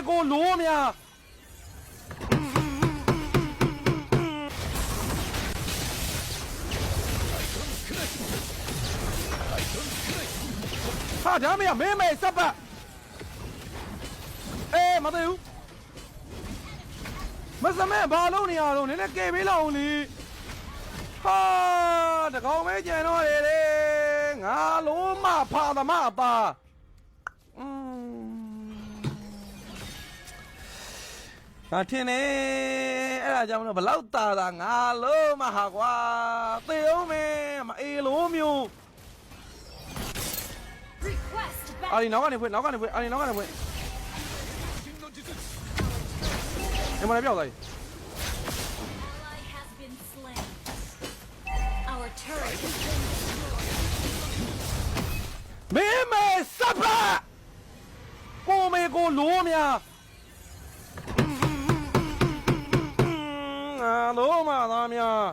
ကိုလိုးများဟာဒါမရမင်းမေစပ်ပတ်မသိဘူးမစမဲဘာလုံးနေရတော့နည်းနည်းကဲပေးလောက်လေဟာတကောင်မဲကြံတော့လေငါလုံးမဖာသမအပါဒါထင်းနေအဲ့ဒါကြောင့်မလို့ဘလောက်တာငါလုံးမဟာကွာသေအောင်မဲမအေးလိုမျိုးအာဒီနောက်ကနေဖွင့်အာဒီနောက်ကနေဖွင့်အမလည်းပြောက်သွားပြီမင်းမေစပ်ပါကိုမေကိုလိုးများငါလိုးမသားများ